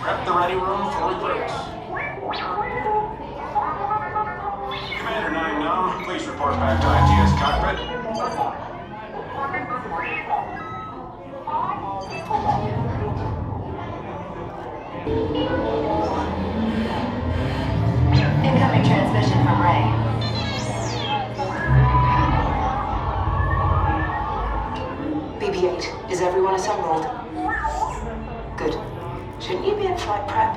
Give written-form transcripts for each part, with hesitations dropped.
Prep the ready room for recruits. Commander 9 Num, please report back to ITS cockpit. Incoming transmission from Ray. BB-8, is everyone assembled? Good. Shouldn't you be in flight prep?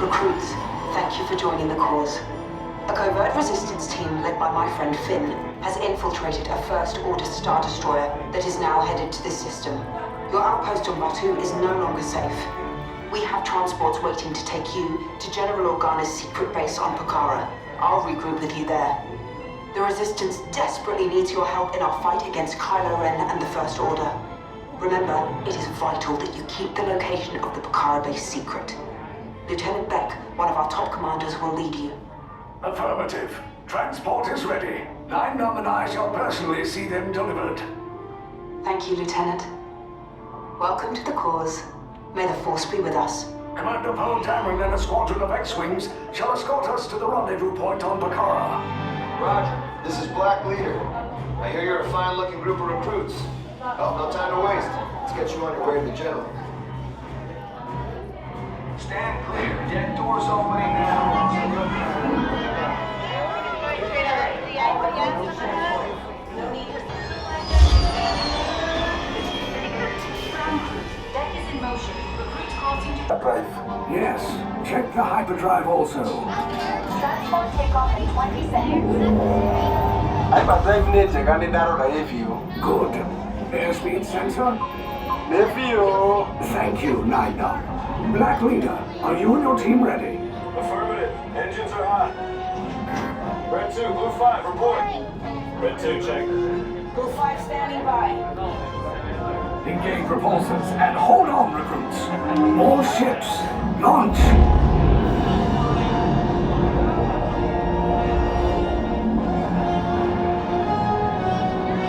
Recruits, thank you for joining the cause. A covert resistance team led by my friend Finn has infiltrated a First-Order Star Destroyer that is now headed to this system. Your outpost on Batu is no longer safe. We have transports waiting to take you to General Organa's secret base on Pokhara. I'll regroup with you there. The Resistance desperately needs your help in our fight against Kylo Ren and the First Order. Remember, it is vital that you keep the location of the Pokhara base secret. Lieutenant Beck, one of our top commanders, will lead you. Affirmative. Transport is ready. 9 Num and I shall personally see them delivered. Thank you, Lieutenant. Welcome to the cause. May the Force be with us. Commander Poe Dameron and a squadron of X-Wings shall escort us to the rendezvous point on Pokhara. Roger. This is Black Leader. I hear you're a fine-looking group of recruits. Oh, no time to waste. Let's get you on your way to the General. Stand clear. Deck doors opening now. Deck is in motion. Recruits crossing to... Drive. Yes. Check the hyperdrive also. Transport takeoff in 20 seconds. Hyperdrive nature can narrow the view. Good. Airspeed sensor? Nephew. Thank you, 9 Num. Black Leader, are you and your team ready? Affirmative. Engines are hot. Red 2, Blue 5, report. Red 2, check. Blue 5 standing by. Engage repulsors and hold on, recruits. More ships. Launch.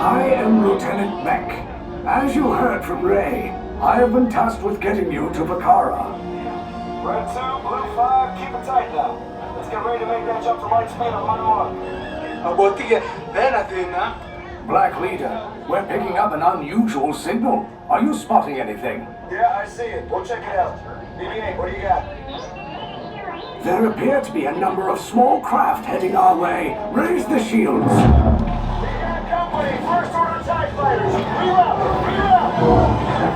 I am Lieutenant Beck. As you heard from Ray, I have been tasked with getting you to Pokhara. Red 2, Blue 5, keep it tight now. Let's get ready to make that jump to light speed on my 1. About to get then I think now. Black Leader, we're picking up an unusual signal. Are you spotting anything? Yeah, I see it. We'll check it out. BB-8, what do you got? There appear to be a number of small craft heading our way. Raise the shields. We got company, First Order TIE fighters. Reroute! Reroute!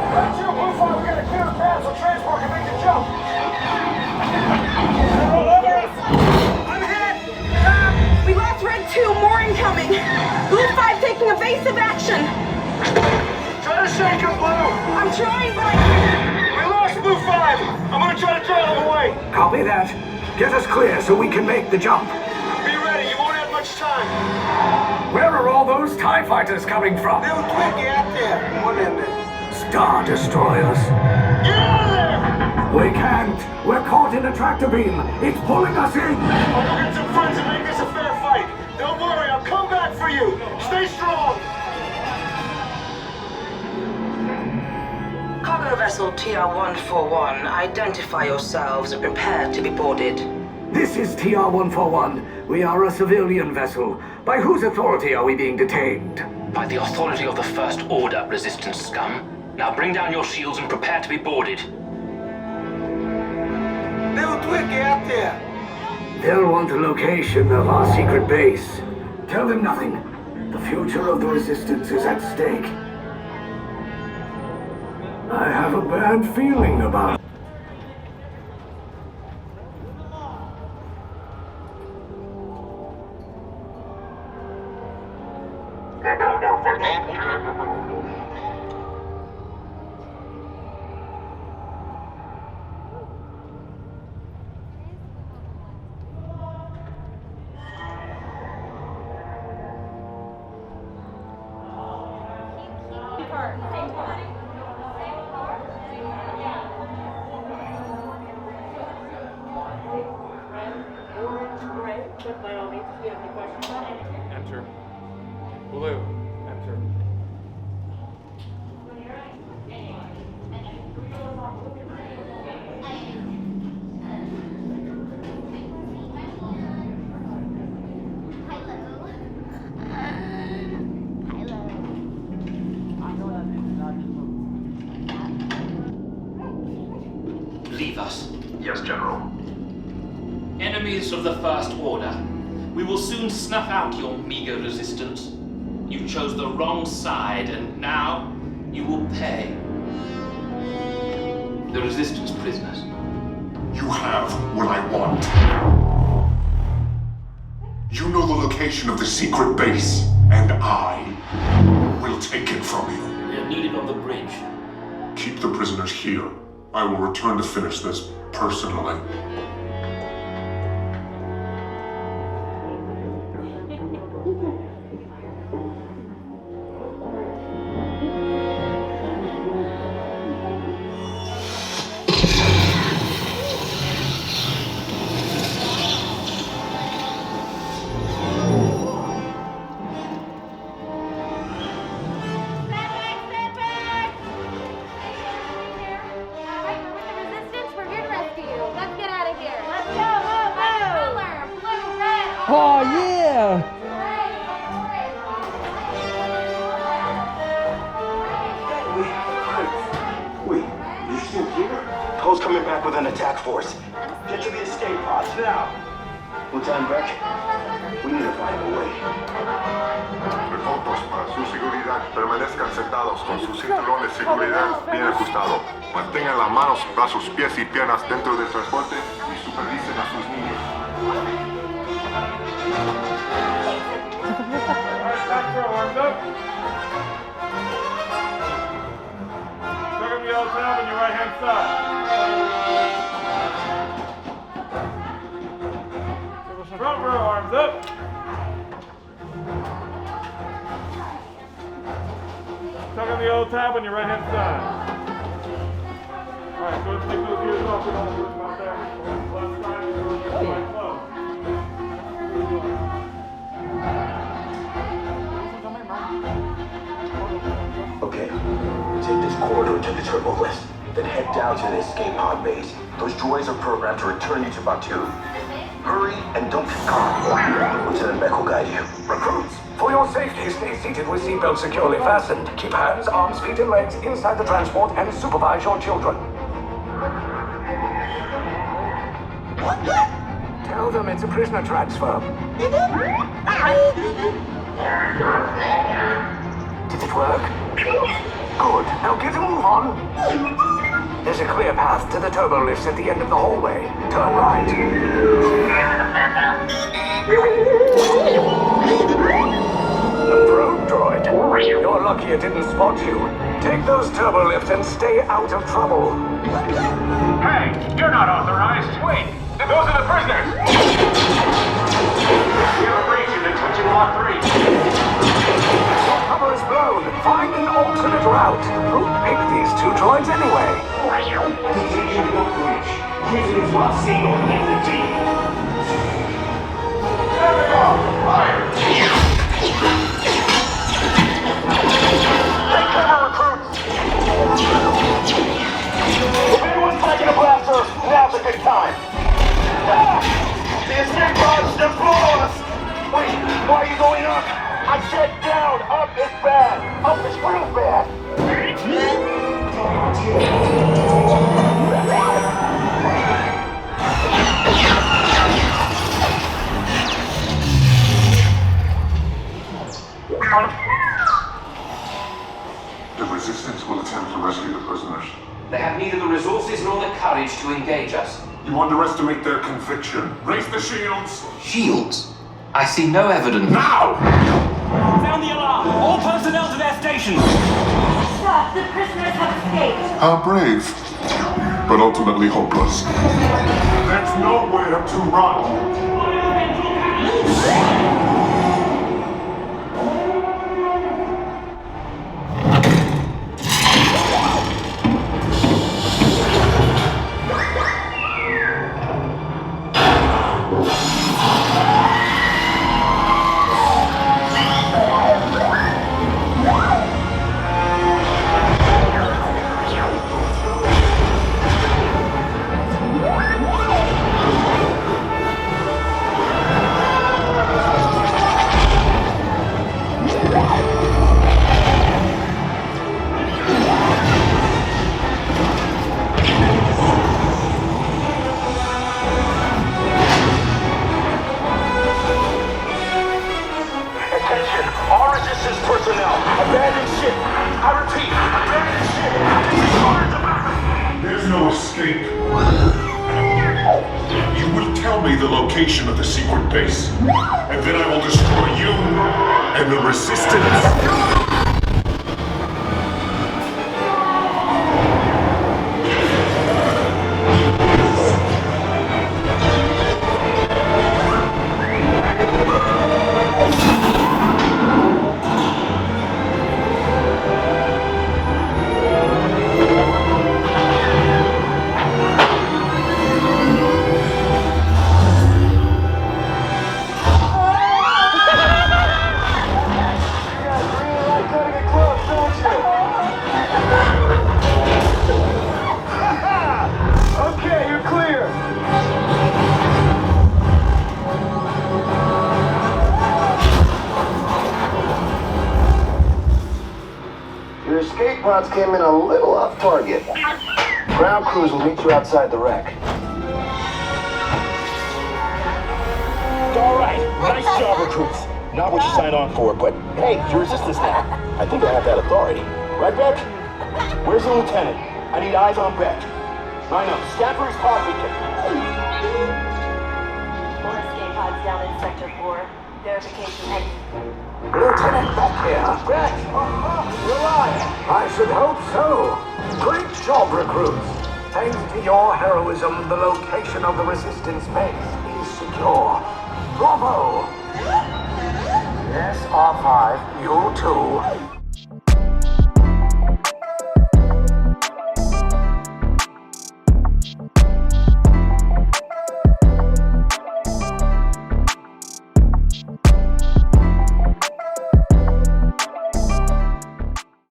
Red 2, Blue 5, we gotta clear the path so transport can make the jump. I'm hit! We lost Red 2, more incoming! Blue 5 taking evasive action! Try to shake him, Blue! I'm trying, but We lost Blue 5! I'm gonna try to draw him away! Copy that. Get us clear so we can make the jump. Be ready, you won't have much time! Where are all those TIE fighters coming from? They'll twig out there. One of them. Star Destroyers. Get out of there! We can't. We're caught in a tractor beam. It's pulling us in. I'll go get some friends and make this a fair fight! Don't worry, I'll come back for you! Stay strong! Cargo vessel TR-141, identify yourselves and prepare to be boarded. This is TR-141. We are a civilian vessel. By whose authority are we being detained? By the authority of the First Order, Resistance scum. Now bring down your shields and prepare to be boarded. They'll twig out there. They'll want the location of our secret base. Tell them nothing. The future of the Resistance is at stake. I have a bad feeling about it. Enter. Blue, enter. leave us. Yes, General. Enemies of the First Order, we will soon snuff out your meager resistance. You chose the wrong side, and now you will pay. The Resistance prisoners. You have what I want. You know the location of the secret base, and I will take it from you. We are needed on the bridge. Keep the prisoners here. I will return to finish this personally. Oh yeah! Wait, you're still here? Poe's coming back with an attack force. Get to the escape pods now. Lieutenant Beck, we need to find a way. Reportos para su seguridad. Permanezcan sentados con su cinturón de seguridad bien ajustado. Mantengan las manos, brazos, pies y piernas dentro del transporte y supervisen a sus niños. Arms up. Second the old tab on your right hand side. Front row, arms up. Tuck the old tab on your right hand side. Alright, go take those ears off. We don't put them out there. Left side, right close. Okay, take this corridor to the turbo list, then head down to the escape pod base. Those droids are programmed to return you to Batu. Hurry and don't get caught. Lieutenant Beck will guide you. Recruits, for your safety, stay seated with seatbelts securely fastened. Keep hands, arms, feet, and legs inside the transport and supervise your children. Tell them it's a prisoner transfer. Did it work? Good. Now get a move on. There's a clear path to the turbo lifts at the end of the hallway. Turn right. A probe droid. You're lucky it didn't spot you. Take those turbo lifts and stay out of trouble. Hey, you're not authorized. Wait, those are the prisoners. We have a breach in the switching Mark 3. Cover is blown. Find an alternate route. Who picked these two droids anyway? Position your bridge. Prisoners will see your energy. Fire! Take cover, recruits! If anyone's taking a blaster, now's a good time. The escape pods just blew on us! Wait, why are you going up? I said down! Up is bad! Up is real bad! The Resistance will attempt to rescue the prisoners. They have neither the resources nor the courage to engage us. You underestimate their conviction. Raise the shields! Shields? I see no evidence. Now! Sound the alarm! All personnel to their stations! Stop! The prisoners have escaped! How brave, but ultimately hopeless. There's nowhere to run. location of the secret base. And then I will destroy you and the Resistance. Your escape pods came in a little off target. Ground crews will meet you outside the wreck. All right, nice job, recruits. Not what you signed on for, but hey, you're resistance now. I think I have that authority. Right, Beck? Where's the lieutenant? I need eyes on Beck. I know. Scan for his pod beacon. 4 escape pods down in Sector 4. Verification exit. Lieutenant Beck here. Beck! You're alive! I should hope so. Great job, recruits. Thanks to your heroism, the location of the Resistance base is secure. Bravo! Yes, R5, you too.